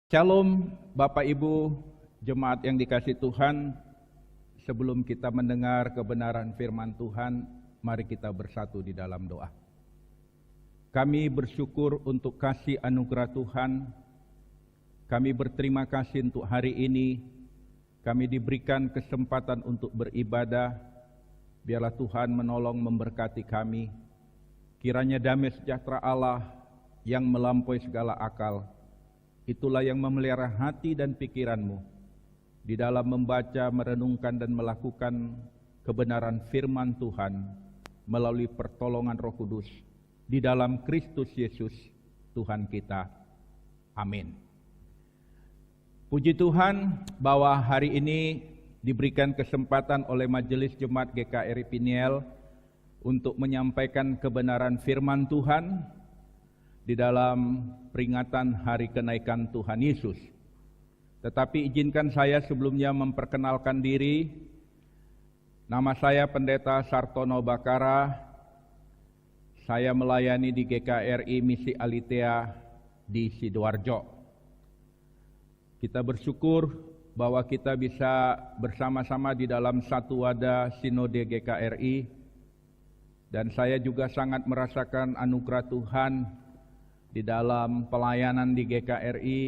Shalom Bapak Ibu jemaat yang dikasihi Tuhan. Sebelum kita mendengar kebenaran firman Tuhan, mari kita bersatu di dalam doa. Kami bersyukur untuk kasih anugerah Tuhan. Kami berterima kasih untuk hari ini. Kami diberikan kesempatan untuk beribadah. Biarlah Tuhan menolong memberkati kami. Kiranya damai sejahtera Allah yang melampaui segala akal, itulah yang memelihara hati dan pikiranmu di dalam membaca, merenungkan dan melakukan kebenaran firman Tuhan melalui pertolongan Roh Kudus di dalam Kristus Yesus Tuhan kita. Amin. Puji Tuhan bahwa hari ini diberikan kesempatan oleh Majelis Jemaat GKRI Piniel untuk menyampaikan kebenaran firman Tuhan di dalam peringatan hari kenaikan Tuhan Yesus. Tetapi izinkan saya sebelumnya memperkenalkan diri. Nama saya Pendeta Sartono Bakara. Saya melayani di GKRI Misi Alitea di Sidoarjo. Kita bersyukur bahwa kita bisa bersama-sama di dalam satu wadah Sinode GKRI. Dan saya juga sangat merasakan anugerah Tuhan di dalam pelayanan di GKRI,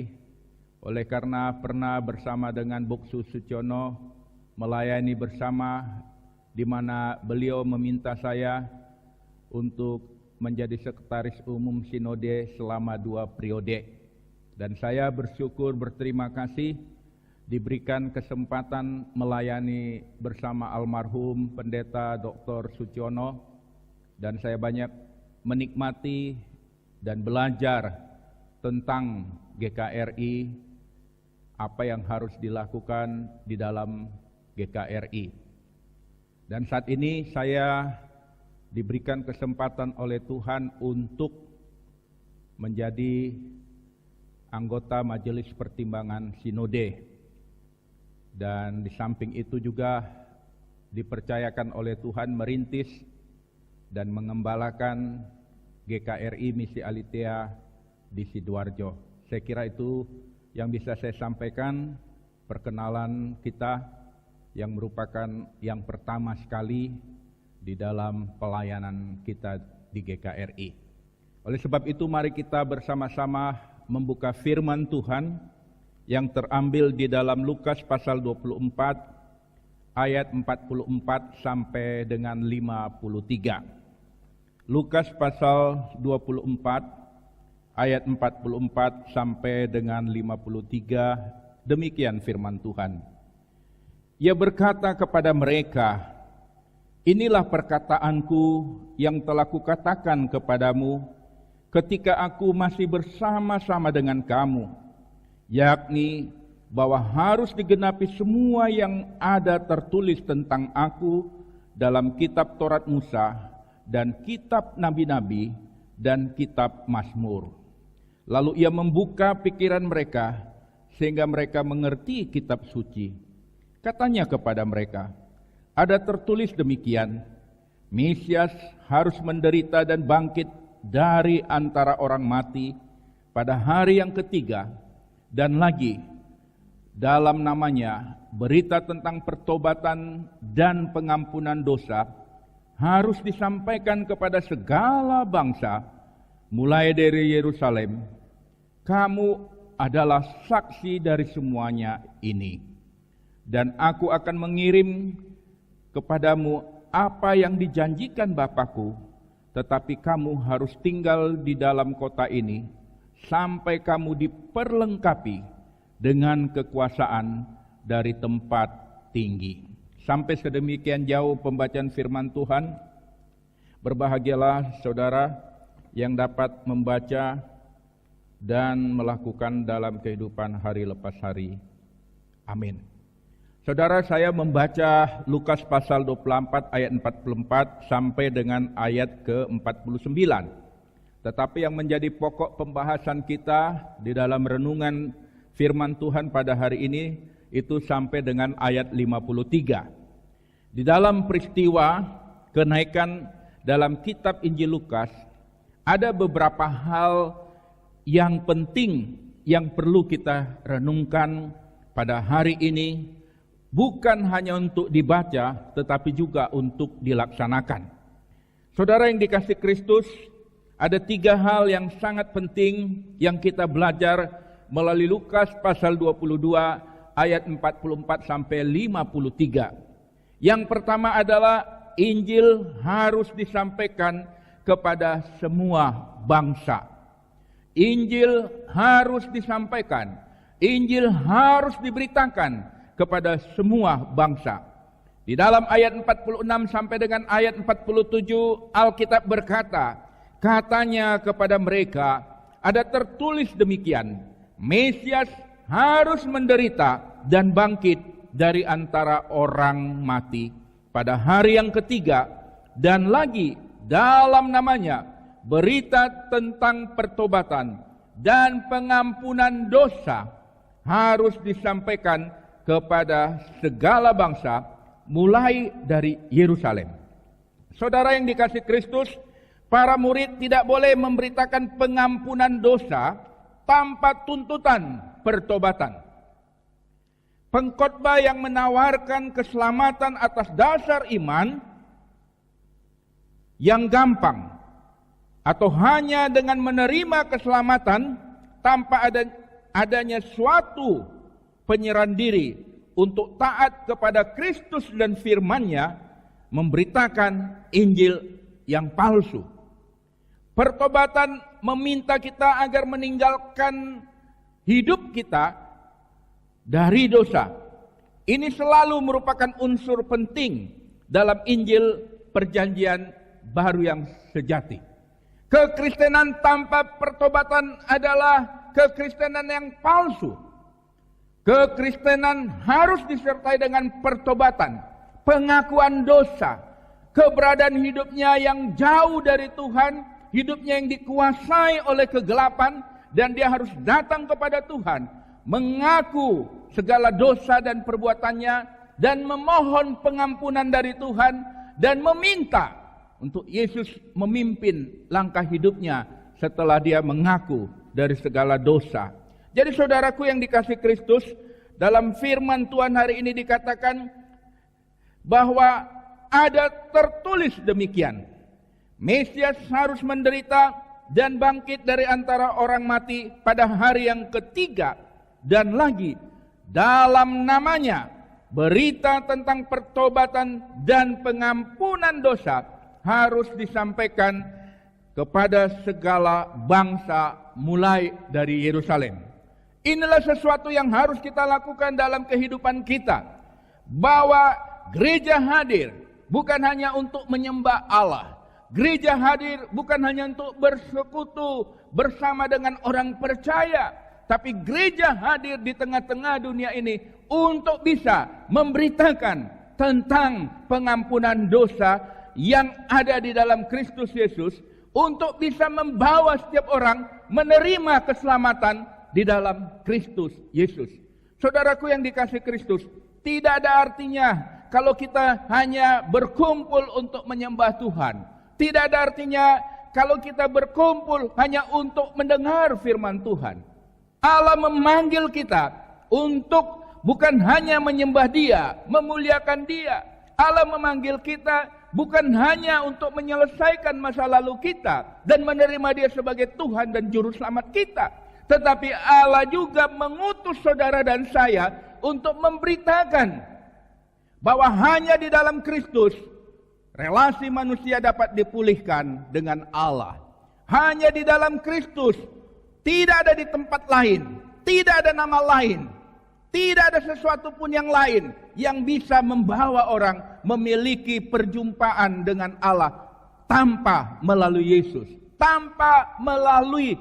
oleh karena pernah bersama dengan Boksu Suciono melayani bersama, di mana beliau meminta saya untuk menjadi sekretaris umum Sinode selama 2 periode. Dan saya bersyukur, berterima kasih diberikan kesempatan melayani bersama almarhum Pendeta Dr. Suciono, dan saya banyak menikmati dan belajar tentang GKRI, apa yang harus dilakukan di dalam GKRI. Dan saat ini saya diberikan kesempatan oleh Tuhan untuk menjadi anggota Majelis Pertimbangan Sinode. Dan di samping itu juga dipercayakan oleh Tuhan merintis dan mengembalakan GKRI Misi Alitea di Sidoarjo. Saya kira itu yang bisa saya sampaikan, perkenalan kita yang merupakan yang pertama sekali di dalam pelayanan kita di GKRI. Oleh sebab itu mari kita bersama-sama membuka firman Tuhan yang terambil di dalam Lukas pasal 24 ayat 44 sampai dengan 53. Lukas pasal 24 ayat 44 sampai dengan 53, demikian firman Tuhan. Ia berkata kepada mereka, "Inilah perkataanku yang telah kukatakan kepadamu ketika aku masih bersama-sama dengan kamu, yakni bahwa harus digenapi semua yang ada tertulis tentang aku dalam kitab Taurat Musa dan kitab nabi-nabi dan kitab Mazmur." Lalu ia membuka pikiran mereka sehingga mereka mengerti kitab suci. Katanya kepada mereka, "Ada tertulis demikian, Mesias harus menderita dan bangkit dari antara orang mati pada hari yang ketiga, dan lagi dalam namanya berita tentang pertobatan dan pengampunan dosa harus disampaikan kepada segala bangsa, mulai dari Yerusalem. Kamu adalah saksi dari semuanya ini. Dan aku akan mengirim kepadamu apa yang dijanjikan Bapakku, tetapi kamu harus tinggal di dalam kota ini sampai kamu diperlengkapi dengan kekuasaan dari tempat tinggi." Sampai sedemikian jauh pembacaan firman Tuhan. Berbahagialah saudara yang dapat membaca dan melakukan dalam kehidupan hari lepas hari. Amin. Saudara, saya membaca Lukas pasal 24 ayat 44 sampai dengan ayat ke-49. Tetapi yang menjadi pokok pembahasan kita di dalam renungan firman Tuhan pada hari ini itu sampai dengan ayat 53. Di dalam peristiwa kenaikan dalam kitab Injil Lukas, ada beberapa hal yang penting yang perlu kita renungkan pada hari ini, bukan hanya untuk dibaca, tetapi juga untuk dilaksanakan. Saudara yang dikasihi Kristus, ada 3 hal yang sangat penting yang kita belajar melalui Lukas pasal 22 ayat 44 sampai 53. Yang pertama adalah Injil harus disampaikan kepada semua bangsa. Injil harus disampaikan. Injil harus diberitakan kepada semua bangsa. Di dalam ayat 46 sampai dengan ayat 47 Alkitab berkata, katanya kepada mereka, ada tertulis demikian, Mesias harus menderita dan bangkit dari antara orang mati pada hari yang ketiga, dan lagi dalam namanya berita tentang pertobatan dan pengampunan dosa harus disampaikan kepada segala bangsa mulai dari Yerusalem. Saudara yang dikasihi Kristus, para murid tidak boleh memberitakan pengampunan dosa tanpa tuntutan pertobatan. Pengkhotbah yang menawarkan keselamatan atas dasar iman yang gampang atau hanya dengan menerima keselamatan tanpa adanya suatu penyerahan diri untuk taat kepada Kristus dan firman-Nya, memberitakan Injil yang palsu. Pertobatan meminta kita agar meninggalkan hidup kita dari dosa. Ini selalu merupakan unsur penting dalam Injil perjanjian baru yang sejati. Kekristenan tanpa pertobatan adalah kekristenan yang palsu. Kekristenan harus disertai dengan pertobatan, pengakuan dosa, keberadaan hidupnya yang jauh dari Tuhan, hidupnya yang dikuasai oleh kegelapan, dan dia harus datang kepada Tuhan, mengaku segala dosa dan perbuatannya, dan memohon pengampunan dari Tuhan, dan meminta untuk Yesus memimpin langkah hidupnya setelah dia mengaku dari segala dosa. Jadi saudaraku yang dikasihi Kristus, dalam firman Tuhan hari ini dikatakan bahwa ada tertulis demikian. Mesias harus menderita dan bangkit dari antara orang mati pada hari yang ketiga, dan lagi dalam namanya berita tentang pertobatan dan pengampunan dosa harus disampaikan kepada segala bangsa mulai dari Yerusalem. Inilah sesuatu yang harus kita lakukan dalam kehidupan kita, bahwa gereja hadir bukan hanya untuk menyembah Allah. Gereja hadir bukan hanya untuk bersekutu bersama dengan orang percaya, tapi gereja hadir di tengah-tengah dunia ini untuk bisa memberitakan tentang pengampunan dosa yang ada di dalam Kristus Yesus, untuk bisa membawa setiap orang menerima keselamatan di dalam Kristus Yesus. Saudaraku yang dikasihi Kristus, tidak ada artinya kalau kita hanya berkumpul untuk menyembah Tuhan. Tidak ada artinya kalau kita berkumpul hanya untuk mendengar firman Tuhan. Allah memanggil kita untuk bukan hanya menyembah Dia, memuliakan Dia. Allah memanggil kita bukan hanya untuk menyelesaikan masa lalu kita dan menerima Dia sebagai Tuhan dan Juru Selamat kita. Tetapi Allah juga mengutus saudara dan saya untuk memberitakan bahwa hanya di dalam Kristus relasi manusia dapat dipulihkan dengan Allah. Hanya di dalam Kristus, tidak ada di tempat lain, tidak ada nama lain, tidak ada sesuatu pun yang lain yang bisa membawa orang memiliki perjumpaan dengan Allah tanpa melalui Yesus, tanpa melalui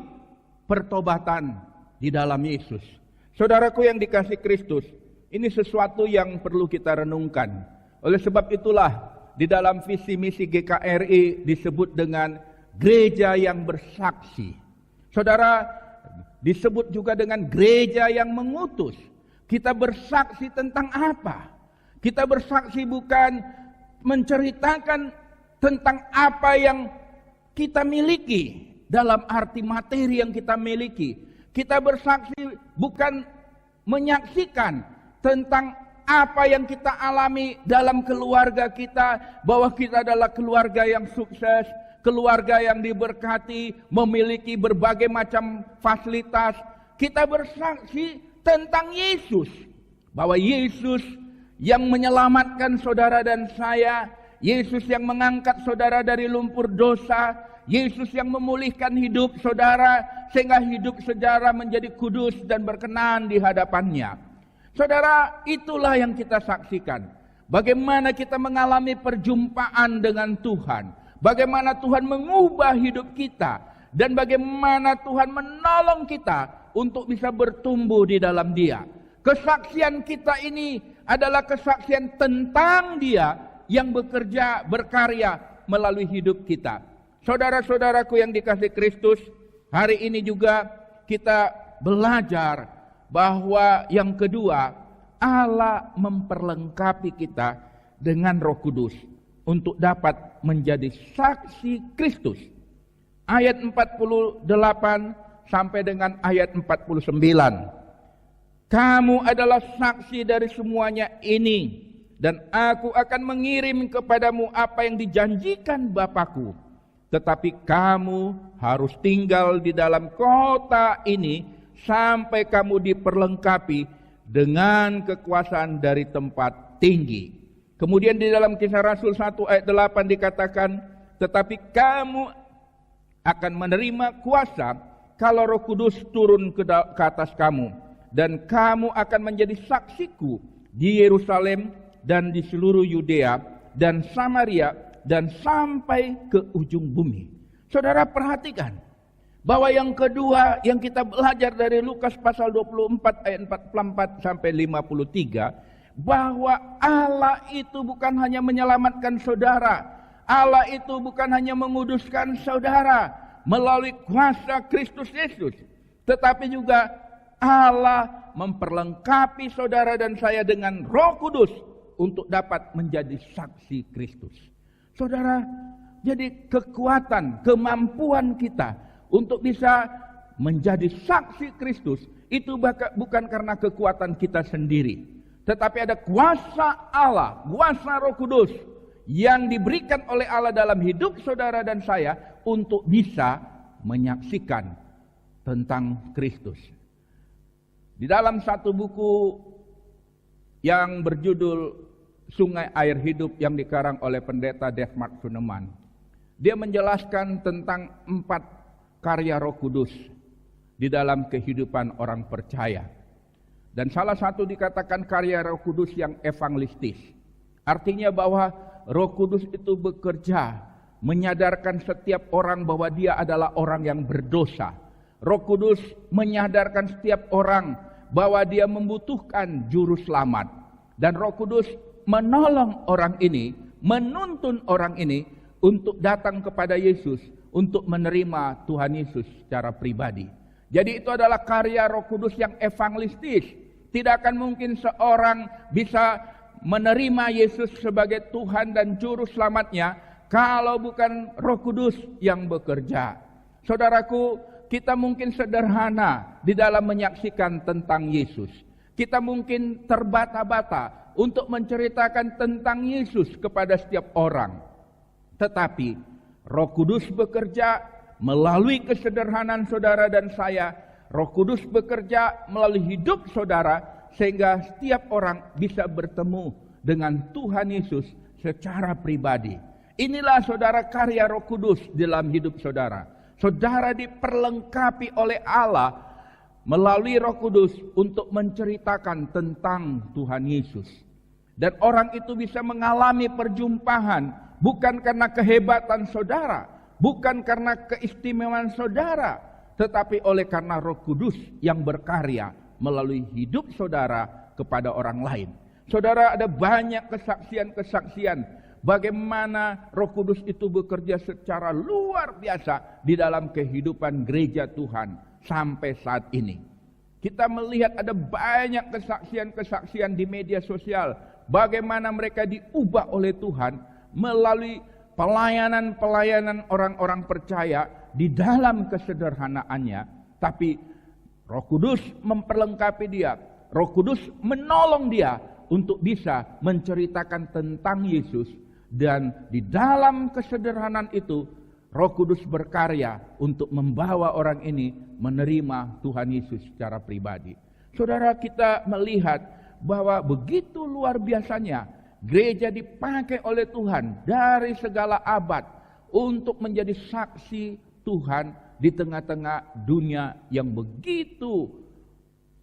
pertobatan di dalam Yesus. Saudaraku yang dikasihi Kristus, ini sesuatu yang perlu kita renungkan. Oleh sebab itulah di dalam visi misi GKRI disebut dengan gereja yang bersaksi. Saudara, disebut juga dengan gereja yang mengutus. Kita bersaksi tentang apa? Kita bersaksi bukan menceritakan tentang apa yang kita miliki dalam arti materi yang kita miliki. Kita bersaksi bukan menyaksikan tentang apa yang kita alami dalam keluarga kita, bahwa kita adalah keluarga yang sukses, keluarga yang diberkati, memiliki berbagai macam fasilitas. Kita bersaksi tentang Yesus, bahwa Yesus yang menyelamatkan saudara dan saya, Yesus yang mengangkat saudara dari lumpur dosa, Yesus yang memulihkan hidup saudara sehingga hidup saudara menjadi kudus dan berkenan di hadapannya. Saudara, itulah yang kita saksikan. Bagaimana kita mengalami perjumpaan dengan Tuhan, bagaimana Tuhan mengubah hidup kita, dan bagaimana Tuhan menolong kita untuk bisa bertumbuh di dalam Dia. Kesaksian kita ini adalah kesaksian tentang Dia yang bekerja, berkarya melalui hidup kita. Saudara-saudaraku yang dikasihi Kristus, hari ini juga kita belajar bahwa yang kedua, Allah memperlengkapi kita dengan Roh Kudus untuk dapat menjadi saksi Kristus. Ayat 48 sampai dengan ayat 49. Kamu adalah saksi dari semuanya ini, dan aku akan mengirim kepadamu apa yang dijanjikan Bapakku. Tetapi kamu harus tinggal di dalam kota ini sampai kamu diperlengkapi dengan kekuasaan dari tempat tinggi. Kemudian di dalam Kisah Rasul 1 ayat 8 dikatakan, tetapi kamu akan menerima kuasa kalau Roh Kudus turun ke atas kamu, dan kamu akan menjadi saksiku di Yerusalem dan di seluruh Yudea dan Samaria dan sampai ke ujung bumi. Saudara, perhatikan bahwa yang kedua yang kita belajar dari Lukas pasal 24 ayat 44 sampai 53, bahwa Allah itu bukan hanya menyelamatkan saudara, Allah itu bukan hanya menguduskan saudara melalui kuasa Kristus Yesus, tetapi juga Allah memperlengkapi saudara dan saya dengan Roh Kudus untuk dapat menjadi saksi Kristus. Saudara, jadi kekuatan, kemampuan kita untuk bisa menjadi saksi Kristus itu bukan karena kekuatan kita sendiri, tetapi ada kuasa Allah, kuasa Roh Kudus yang diberikan oleh Allah dalam hidup saudara dan saya untuk bisa menyaksikan tentang Kristus. Di dalam satu buku yang berjudul Sungai Air Hidup yang dikarang oleh pendeta Desmond Suneman, dia menjelaskan tentang 4 karya Roh Kudus di dalam kehidupan orang percaya. Dan salah satu dikatakan karya Roh Kudus yang evangelistis. Artinya bahwa Roh Kudus itu bekerja menyadarkan setiap orang bahwa dia adalah orang yang berdosa. Roh Kudus menyadarkan setiap orang bahwa dia membutuhkan juru selamat. Dan Roh Kudus menolong orang ini, menuntun orang ini untuk datang kepada Yesus, untuk menerima Tuhan Yesus secara pribadi. Jadi itu adalah karya Roh Kudus yang evangelistis. Tidak akan mungkin seorang bisa menerima Yesus sebagai Tuhan dan juru selamatnya kalau bukan Roh Kudus yang bekerja. Saudaraku, kita mungkin sederhana di dalam menyaksikan tentang Yesus. Kita mungkin terbata-bata untuk menceritakan tentang Yesus kepada setiap orang. Tetapi Roh Kudus bekerja melalui kesederhanaan saudara dan saya. Roh Kudus bekerja melalui hidup saudara sehingga setiap orang bisa bertemu dengan Tuhan Yesus secara pribadi. Inilah saudara karya Roh Kudus dalam hidup saudara. Saudara diperlengkapi oleh Allah melalui Roh Kudus untuk menceritakan tentang Tuhan Yesus. Dan orang itu bisa mengalami perjumpaan bukan karena kehebatan saudara, bukan karena keistimewaan saudara, tetapi oleh karena Roh Kudus yang berkarya melalui hidup saudara kepada orang lain. Saudara, ada banyak kesaksian-kesaksian bagaimana Roh Kudus itu bekerja secara luar biasa di dalam kehidupan gereja Tuhan sampai saat ini. Kita melihat ada banyak kesaksian-kesaksian di media sosial, bagaimana mereka diubah oleh Tuhan melalui pelayanan-pelayanan orang-orang percaya di dalam kesederhanaannya. Tapi Roh Kudus memperlengkapi dia. Roh Kudus menolong dia untuk bisa menceritakan tentang Yesus. Dan di dalam kesederhanaan itu, Roh Kudus berkarya untuk membawa orang ini menerima Tuhan Yesus secara pribadi. Saudara, kita melihat bahwa begitu luar biasanya gereja dipakai oleh Tuhan dari segala abad untuk menjadi saksi Tuhan di tengah-tengah dunia yang begitu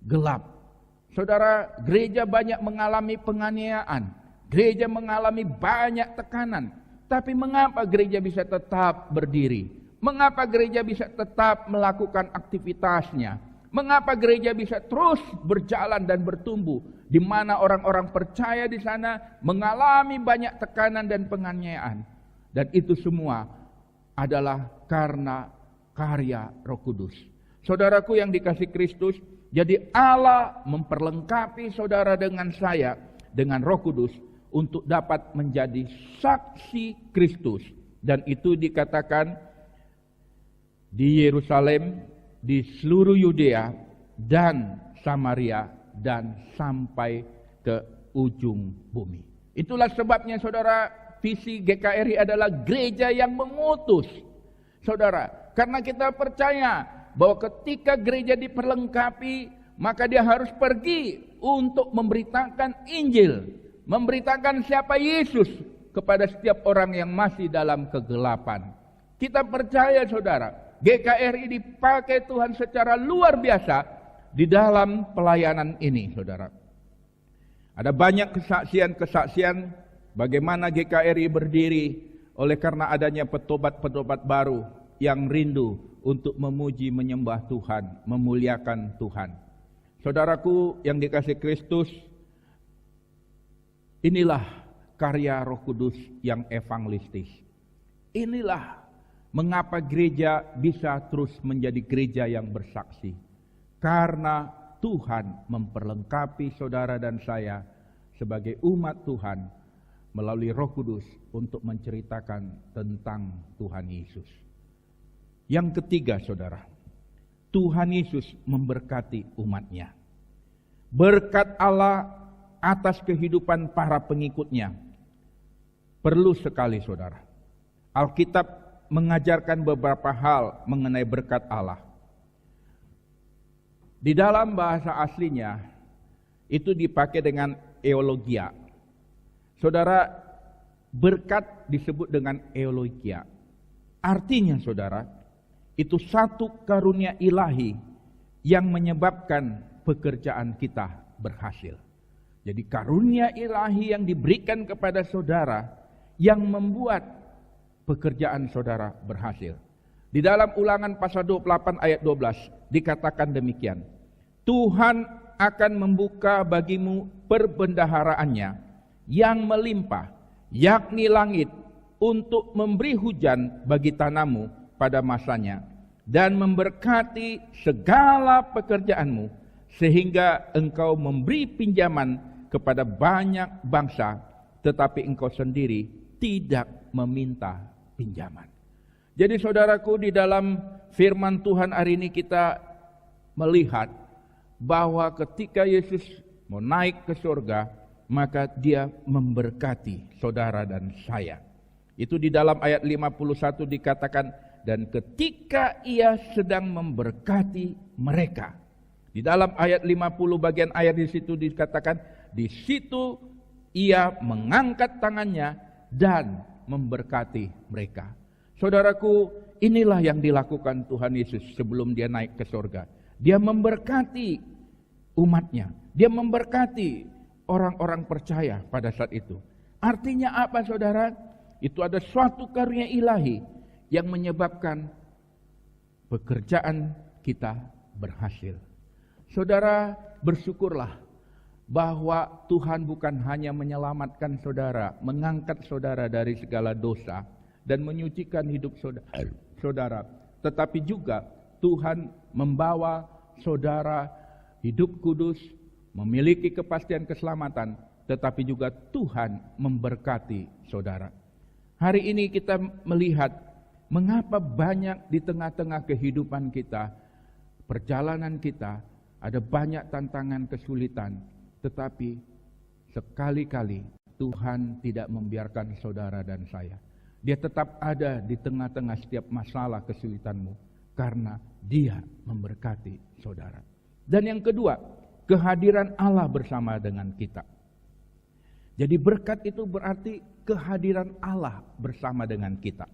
gelap. Saudara, gereja banyak mengalami penganiayaan, gereja mengalami banyak tekanan. Tapi mengapa gereja bisa tetap berdiri? Mengapa gereja bisa tetap melakukan aktivitasnya? Mengapa gereja bisa terus berjalan dan bertumbuh? Di mana orang-orang percaya di sana mengalami banyak tekanan dan penganiayaan. Dan itu semua adalah karena karya Roh Kudus. Saudaraku yang dikasihi Kristus, jadi Allah memperlengkapi saudara dengan saya, dengan Roh Kudus, untuk dapat menjadi saksi Kristus. Dan itu dikatakan di Yerusalem, di seluruh Yudea dan Samaria, dan sampai ke ujung bumi. Itulah sebabnya saudara, visi GKRI adalah gereja yang mengutus. Saudara, karena kita percaya bahwa ketika gereja diperlengkapi, maka dia harus pergi untuk memberitakan Injil, memberitakan siapa Yesus kepada setiap orang yang masih dalam kegelapan. Kita percaya saudara, GKRI dipakai Tuhan secara luar biasa di dalam pelayanan ini, saudara. Ada banyak kesaksian-kesaksian bagaimana GKRI berdiri oleh karena adanya petobat-petobat baru yang rindu untuk memuji, menyembah Tuhan, memuliakan Tuhan. Saudaraku yang dikasihi Kristus, inilah karya Roh Kudus yang evangelistis. Inilah mengapa gereja bisa terus menjadi gereja yang bersaksi. Karena Tuhan memperlengkapi saudara dan saya sebagai umat Tuhan melalui Roh Kudus untuk menceritakan tentang Tuhan Yesus. Yang ketiga saudara, Tuhan Yesus memberkati umatnya. Berkat Allah atas kehidupan para pengikutnya perlu sekali saudara. Alkitab mengajarkan beberapa hal mengenai berkat Allah. Di dalam bahasa aslinya itu dipakai dengan eulogia. Saudara, berkat disebut dengan eulogia. Artinya saudara, itu satu karunia ilahi yang menyebabkan pekerjaan kita berhasil. Jadi karunia ilahi yang diberikan kepada saudara yang membuat pekerjaan saudara berhasil. Di dalam Ulangan pasal 28 ayat 12 dikatakan demikian. Tuhan akan membuka bagimu perbendaharaannya yang melimpah, yakni langit, untuk memberi hujan bagi tanamu pada masanya, dan memberkati segala pekerjaanmu, sehingga engkau memberi pinjaman kepada banyak bangsa, tetapi engkau sendiri tidak meminta pinjaman. Jadi saudaraku, di dalam firman Tuhan hari ini kita melihat bahwa ketika Yesus mau naik ke surga, maka dia memberkati saudara dan saya. Itu di dalam ayat 51 dikatakan, dan ketika ia sedang memberkati mereka. Di dalam ayat 50 bagian ayat di situ dikatakan, di situ ia mengangkat tangannya dan memberkati mereka. Saudaraku, inilah yang dilakukan Tuhan Yesus sebelum dia naik ke surga. Dia memberkati umatnya. Dia memberkati orang-orang percaya pada saat itu. Artinya apa saudara? Itu ada suatu karunia ilahi yang menyebabkan pekerjaan kita berhasil. Saudara, bersyukurlah bahwa Tuhan bukan hanya menyelamatkan saudara, mengangkat saudara dari segala dosa dan menyucikan hidup saudara, tetapi juga Tuhan membawa saudara hidup kudus, memiliki kepastian keselamatan, tetapi juga Tuhan memberkati saudara. Hari ini kita melihat mengapa banyak di tengah-tengah kehidupan kita perjalanan kita ada banyak tantangan, kesulitan, tetapi sekali-kali Tuhan tidak membiarkan saudara dan saya. Dia tetap ada di tengah-tengah setiap masalah kesulitanmu karena Dia memberkati saudara. Dan yang kedua, kehadiran Allah bersama dengan kita. Jadi berkat itu berarti kehadiran Allah bersama dengan kita.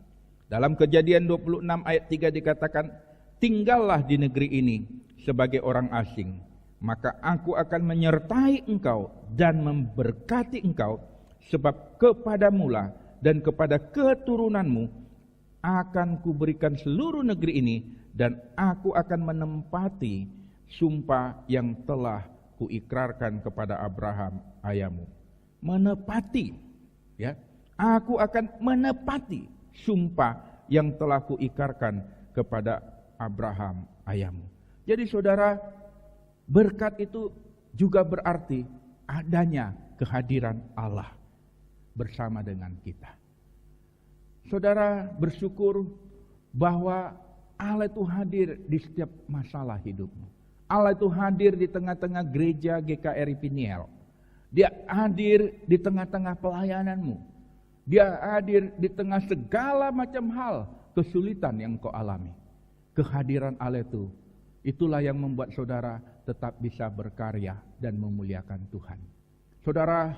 Dalam Kejadian 26 ayat 3 dikatakan, tinggallah di negeri ini sebagai orang asing, maka aku akan menyertai engkau dan memberkati engkau, sebab kepadamulah dan kepada keturunanmu akan kuberikan seluruh negeri ini, dan aku akan menempati sumpah yang telah kuikrarkan kepada Abraham ayahmu. Menepati, ya, aku akan menepati sumpah yang telah kuikrarkan kepada Abraham ayahmu. Jadi saudara, berkat itu juga berarti adanya kehadiran Allah bersama dengan kita. Saudara bersyukur bahwa Allah itu hadir di setiap masalah hidupmu. Allah itu hadir di tengah-tengah gereja GKRI Piniel. Dia hadir di tengah-tengah pelayananmu. Dia hadir di tengah segala macam hal kesulitan yang kau alami. Kehadiran Allah itu, itulah yang membuat saudara tetap bisa berkarya dan memuliakan Tuhan. Saudara,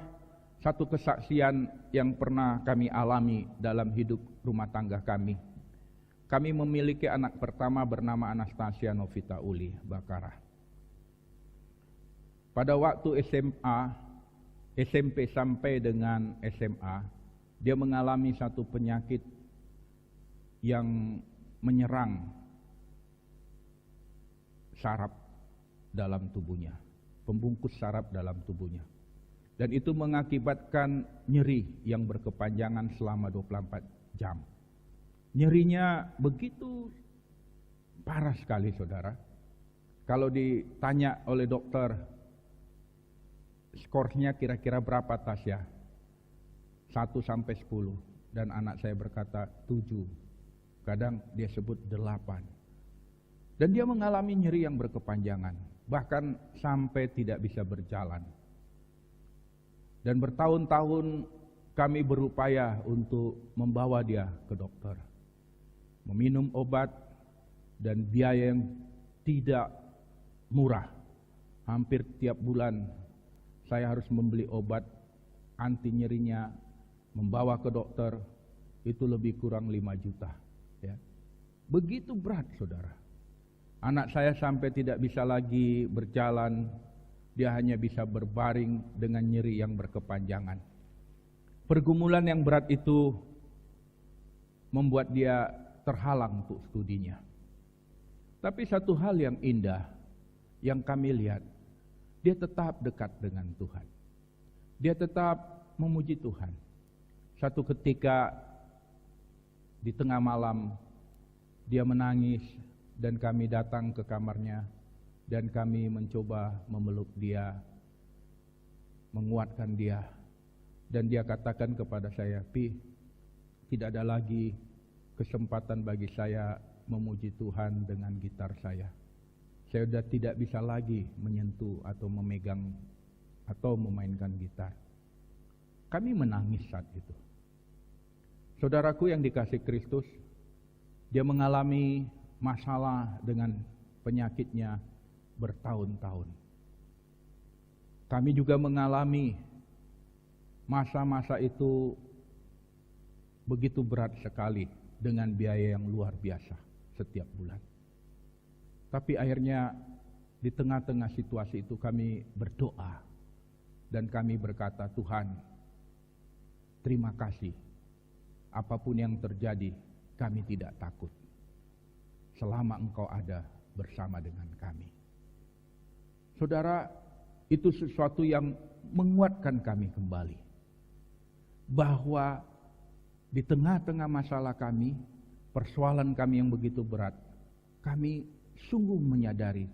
satu kesaksian yang pernah kami alami dalam hidup rumah tangga kami. Kami memiliki anak pertama bernama Anastasia Novita Uli Bakara. Pada waktu SMP sampai dengan SMA, dia mengalami satu penyakit yang menyerang saraf dalam tubuhnya, pembungkus saraf dalam tubuhnya. Dan itu mengakibatkan nyeri yang berkepanjangan selama 24 jam. Nyerinya begitu parah sekali saudara. Kalau ditanya oleh dokter, skornya kira-kira berapa Tasya? 1 sampai 10. Dan anak saya berkata 7. Kadang dia sebut 8. Dan dia mengalami nyeri yang berkepanjangan, bahkan sampai tidak bisa berjalan. Dan bertahun-tahun kami berupaya untuk membawa dia ke dokter, meminum obat, dan biaya yang tidak murah. Hampir tiap bulan saya harus membeli obat anti nyerinya, membawa ke dokter, itu lebih kurang 5 juta. Ya. Begitu berat saudara. Anak saya sampai tidak bisa lagi berjalan, dia hanya bisa berbaring dengan nyeri yang berkepanjangan. Pergumulan yang berat itu membuat dia terhalang untuk studinya. Tapi satu hal yang indah yang kami lihat, dia tetap dekat dengan Tuhan. Dia tetap memuji Tuhan. Satu ketika di tengah malam dia menangis, dan kami datang ke kamarnya, dan kami mencoba memeluk dia, menguatkan dia. Dan dia katakan kepada saya, Pi, tidak ada lagi kesempatan bagi saya memuji Tuhan dengan gitar saya. Saya sudah tidak bisa lagi menyentuh atau memegang atau memainkan gitar. Kami menangis saat itu. Saudaraku yang dikasih Kristus, dia mengalami masalah dengan penyakitnya bertahun-tahun. Kami juga mengalami masa-masa itu begitu berat sekali dengan biaya yang luar biasa setiap bulan. Tapi akhirnya di tengah-tengah situasi itu kami berdoa dan kami berkata, Tuhan, terima kasih. Apapun yang terjadi, kami tidak takut. Selama Engkau ada bersama dengan kami. Saudara, itu sesuatu yang menguatkan kami kembali. Bahwa di tengah-tengah masalah kami, persoalan kami yang begitu berat, kami sungguh menyadari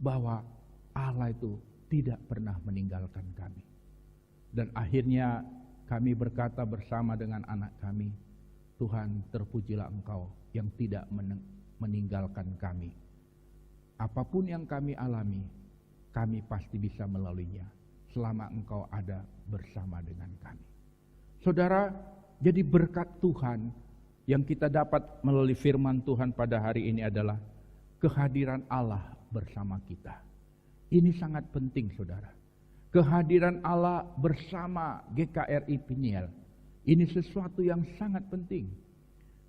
bahwa Allah itu tidak pernah meninggalkan kami. Dan akhirnya kami berkata bersama dengan anak kami, Tuhan, terpujilah Engkau yang tidak meninggalkan kami. apapun yang kami alami, kami pasti bisa melaluinya selama Engkau ada bersama dengan kami. Saudara, jadi berkat Tuhan yang kita dapat melalui firman Tuhan pada hari ini adalah kehadiran Allah bersama kita. Ini sangat penting, saudara. Kehadiran Allah bersama GKRI Peniel. Ini sesuatu yang sangat penting.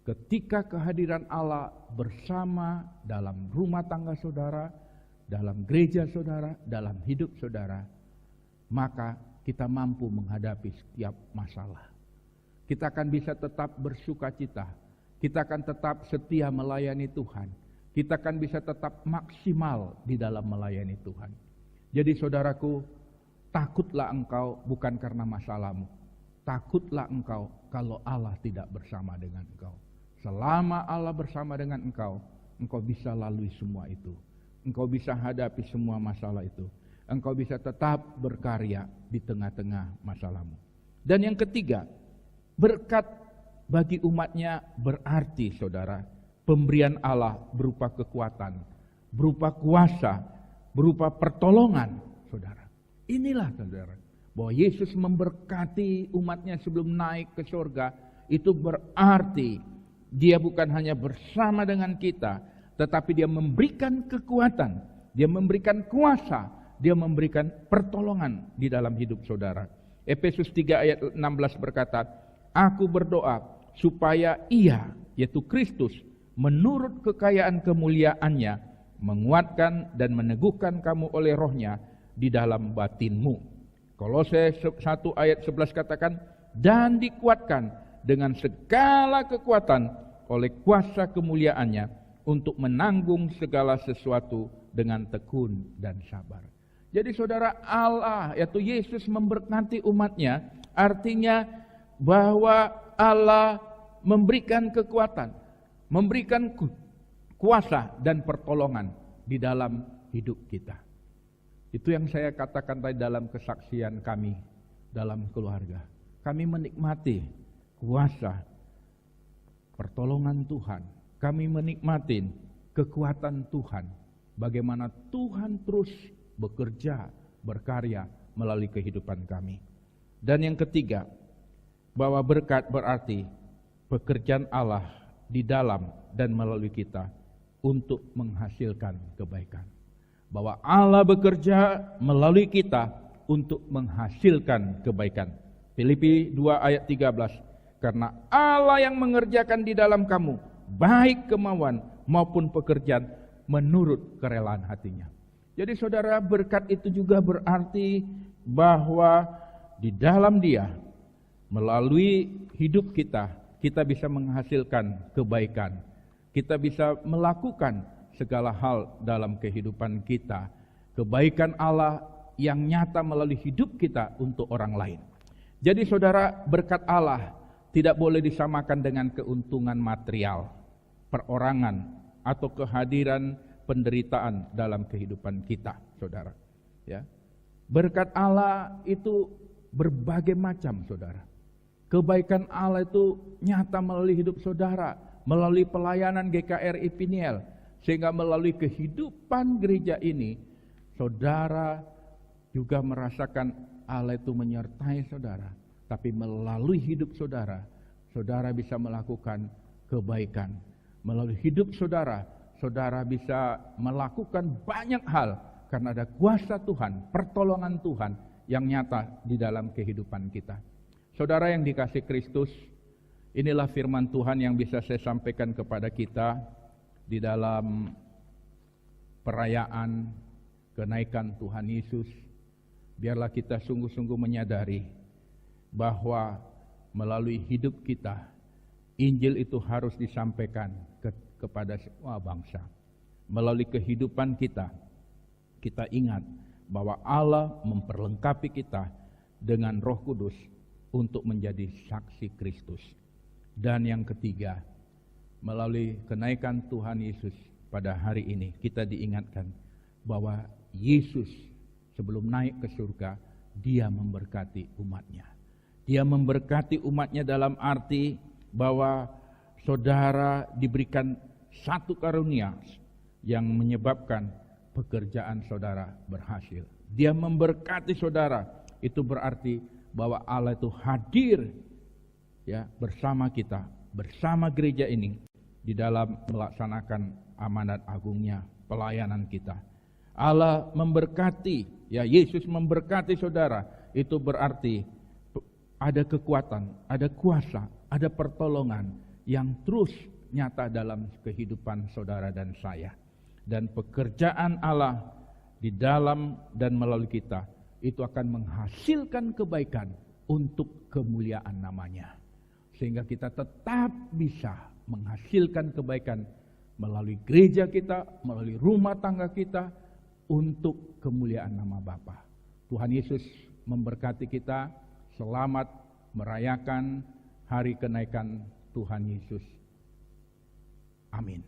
Ketika kehadiran Allah bersama dalam rumah tangga saudara, dalam gereja saudara, dalam hidup saudara, maka kita mampu menghadapi setiap masalah. Kita akan bisa tetap bersukacita. Kita akan tetap setia melayani Tuhan. Kita akan bisa tetap maksimal di dalam melayani Tuhan. Jadi saudaraku, takutlah engkau bukan karena masalahmu. Takutlah engkau kalau Allah tidak bersama dengan engkau. Selama Allah bersama dengan engkau, engkau bisa lalui semua itu. Engkau bisa hadapi semua masalah itu. Engkau bisa tetap berkarya di tengah-tengah masalahmu. Dan yang ketiga, berkat bagi umatnya berarti, saudara, pemberian Allah berupa kekuatan, berupa kuasa, berupa pertolongan, saudara. Inilah, saudara, bahwa Yesus memberkati umatnya sebelum naik ke surga, itu berarti Dia bukan hanya bersama dengan kita, tetapi Dia memberikan kekuatan, Dia memberikan kuasa, Dia memberikan pertolongan di dalam hidup saudara. Efesus 3 ayat 16 berkata, Aku berdoa supaya Ia, yaitu Kristus, menurut kekayaan kemuliaannya, menguatkan dan meneguhkan kamu oleh rohnya di dalam batinmu. Kolose 1 ayat 11 katakan, dan dikuatkan dengan segala kekuatan oleh kuasa kemuliaannya untuk menanggung segala sesuatu dengan tekun dan sabar. Jadi saudara, Allah, yaitu Yesus memberkati umatnya, artinya bahwa Allah memberikan kekuatan, memberikan kuasa dan pertolongan di dalam hidup kita. Itu yang saya katakan tadi dalam kesaksian kami dalam keluarga. Kami menikmati kuasa, pertolongan Tuhan. Kami menikmati kekuatan Tuhan. Bagaimana Tuhan terus bekerja, berkarya melalui kehidupan kami. Dan yang ketiga, bahwa berkat berarti pekerjaan Allah di dalam dan melalui kita untuk menghasilkan kebaikan. Bahwa Allah bekerja melalui kita untuk menghasilkan kebaikan. Filipi 2 ayat 13. Karena Allah yang mengerjakan di dalam kamu baik kemauan maupun pekerjaan menurut kerelaan hatinya. Jadi saudara, berkat itu juga berarti bahwa di dalam Dia, melalui hidup kita, kita bisa menghasilkan kebaikan. Kita bisa melakukan segala hal dalam kehidupan kita. Kebaikan Allah yang nyata melalui hidup kita untuk orang lain. Jadi saudara, berkat Allah tidak boleh disamakan dengan keuntungan material, perorangan, atau kehadiran penderitaan dalam kehidupan kita, saudara. Ya, berkat Allah itu berbagai macam, saudara. Kebaikan Allah itu nyata melalui hidup saudara, melalui pelayanan GKRI Peniel, sehingga melalui kehidupan gereja ini, saudara juga merasakan Allah itu menyertai saudara. Tapi melalui hidup saudara, saudara bisa melakukan kebaikan. Melalui hidup saudara, saudara bisa melakukan banyak hal karena ada kuasa Tuhan, pertolongan Tuhan yang nyata di dalam kehidupan kita. Saudara yang dikasihi Kristus, inilah firman Tuhan yang bisa saya sampaikan kepada kita di dalam perayaan kenaikan Tuhan Yesus. Biarlah kita sungguh-sungguh menyadari bahwa melalui hidup kita, Injil itu harus disampaikan kepada semua bangsa. Melalui kehidupan kita, kita ingat bahwa Allah memperlengkapi kita dengan Roh Kudus untuk menjadi saksi Kristus. Dan yang ketiga, melalui kenaikan Tuhan Yesus pada hari ini, kita diingatkan bahwa Yesus sebelum naik ke surga, Dia memberkati umatnya. Dia memberkati umatnya dalam arti bahwa saudara diberikan satu karunia yang menyebabkan pekerjaan saudara berhasil. Dia memberkati saudara, itu berarti bahwa Allah itu hadir ya bersama kita, bersama gereja ini di dalam melaksanakan amanat agungnya, pelayanan kita. Allah memberkati, ya Yesus memberkati saudara, itu berarti ada kekuatan, ada kuasa, ada pertolongan yang terus nyata dalam kehidupan saudara dan saya. Dan pekerjaan Allah di dalam dan melalui kita itu akan menghasilkan kebaikan untuk kemuliaan namanya. Sehingga kita tetap bisa menghasilkan kebaikan melalui gereja kita, melalui rumah tangga kita, untuk kemuliaan nama Bapa. Tuhan Yesus memberkati kita. Selamat merayakan hari kenaikan Tuhan Yesus. Amin.